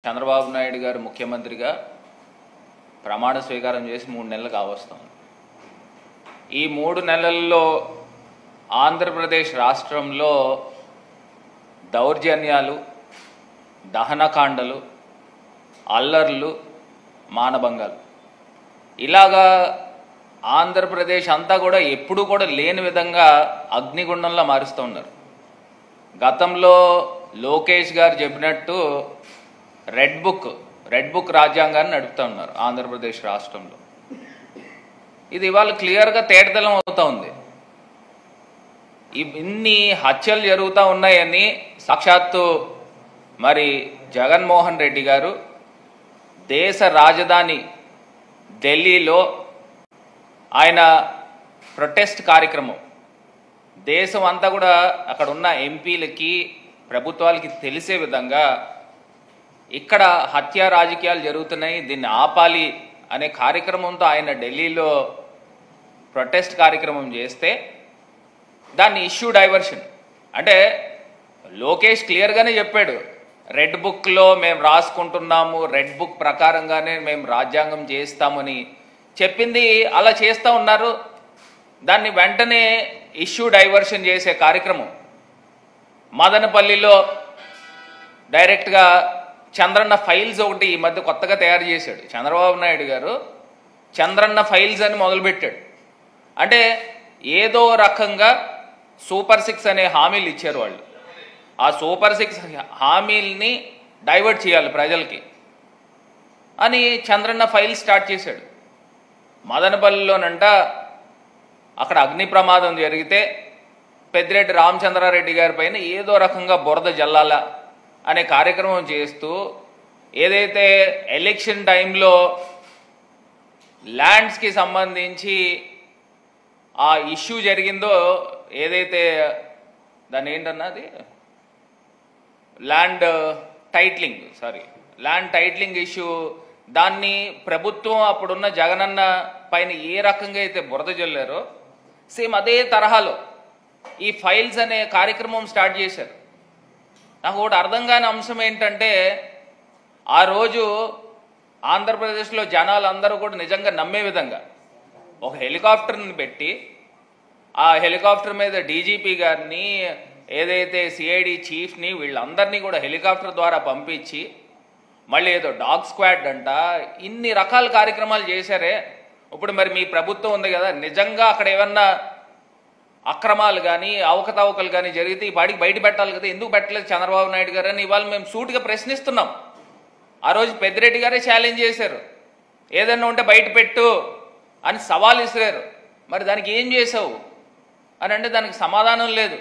చంద్రబాబు నాయుడు గారు ముఖ్యమంత్రిగా ప్రమాణ స్వీకారం చేసి 3 నెలలు కావస్తుంది. ఈ 3 నెలల్లో ఆంధ్రప్రదేశ్ రాష్ట్రంలో దౌర్జన్యాలు, దహనకాండలు, అల్లర్లు, మానభంగాలు ఇలాగా ఆంధ్రప్రదేశ్ అంతా కూడా ఎప్పుడు కూడా లేని విధంగా అగ్నిగుండంలా మారుస్తూ ఉన్నారు. గతంలో లోకేష్ గారు చెప్పినట్టు రెడ్ బుక్ రాజ్యాంగాన్ని నడుపుతూ ఉన్నారు ఆంధ్రప్రదేశ్ రాష్ట్రంలో. ఇది ఇవాళ క్లియర్గా తేటతెల్లం అవుతూ ఉంది. ఇన్ని హత్యలు జరుగుతూ ఉన్నాయని సాక్షాత్తు మరి జగన్మోహన్ రెడ్డి గారు దేశ రాజధాని ఢిల్లీలో ఆయన ప్రొటెస్ట్ కార్యక్రమం దేశం అంతా కూడా అక్కడ ఉన్న ఎంపీలకి ప్రభుత్వాలకి తెలిసే విధంగా ఇక్కడ హత్యా రాజకీయాలు జరుగుతున్నాయి, దీన్ని ఆపాలి అనే కార్యక్రమంతో ఆయన ఢిల్లీలో ప్రొటెస్ట్ కార్యక్రమం చేస్తే దాన్ని ఇష్యూ డైవర్షన్ అంటే లోకేష్ క్లియర్గానే చెప్పాడు, రెడ్ బుక్లో మేము రాసుకుంటున్నాము, రెడ్ బుక్ ప్రకారంగానే మేము రాజ్యాంగం చేస్తామని చెప్పింది అలా చేస్తూ ఉన్నారు. దాన్ని వెంటనే ఇష్యూ డైవర్షన్ చేసే కార్యక్రమం మదనపల్లిలో డైరెక్ట్గా చంద్రన్న ఫైల్స్ ఒకటి ఈ మధ్య కొత్తగా తయారు చేశాడు చంద్రబాబు నాయుడు గారు. చంద్రన్న ఫైల్స్ అని మొదలుపెట్టాడు. అంటే ఏదో రకంగా సూపర్ 6 అనే హామీలు ఇచ్చారు వాళ్ళు. ఆ సూపర్ 6 హామీల్ని డైవర్ట్ చేయాలి ప్రజలకి అని చంద్రన్న ఫైల్ స్టార్ట్ చేశాడు. మదనపల్లిలోనంట అక్కడ అగ్ని ప్రమాదం జరిగితే పెద్దిరెడ్డి రామచంద్రారెడ్డి గారి పైన ఏదో రకంగా బురద జల్లాల అనే కార్యక్రమం చేస్తూ ఏదైతే ఎలక్షన్ టైంలో ల్యాండ్స్కి సంబంధించి ఆ ఇష్యూ జరిగిందో, ఏదైతే దాన్ని ఏంటన్నది ల్యాండ్ టైటిలింగ్ ఇష్యూ, దాన్ని ప్రభుత్వం అప్పుడున్న జగనన్న పైన ఏ రకంగా అయితే బురద జల్లారో సేమ్ అదే తరహాలో ఈ ఫైల్స్ అనే కార్యక్రమం స్టార్ట్ చేశారు. నాకు ఒకటి అర్థం కాని అంశం ఏంటంటే, ఆ రోజు ఆంధ్రప్రదేశ్లో జనాలు అందరూ కూడా నిజంగా నమ్మే విధంగా ఒక హెలికాప్టర్ని పెట్టి ఆ హెలికాప్టర్ మీద డీజీపీ గారిని, ఏదైతే సిఐడి చీఫ్ని, వీళ్ళందరినీ కూడా హెలికాప్టర్ ద్వారా పంపించి మళ్ళీ ఏదో డాగ్ స్క్వాడ్ అంట, ఇన్ని రకాల కార్యక్రమాలు చేశారే. ఇప్పుడు మరి మీ ప్రభుత్వం ఉంది కదా, నిజంగా అక్కడ ఏమన్నా అక్రమాలు కానీ అవకతవకలు కానీ జరిగితే ఈ పాటికి బయట పెట్టాలి కదా, ఎందుకు పెట్టలేదు చంద్రబాబు నాయుడు గారు అని ఇవాళ మేము సూటిగా ప్రశ్నిస్తున్నాం. ఆ రోజు పెద్దిరెడ్డి గారే ఛాలెంజ్ చేశారు, ఏదన్నా ఉంటే బయట పెట్టు అని సవాల్ ఇస్తారు. మరి దానికి ఏం చేసావు అని అంటే దానికి సమాధానం లేదు.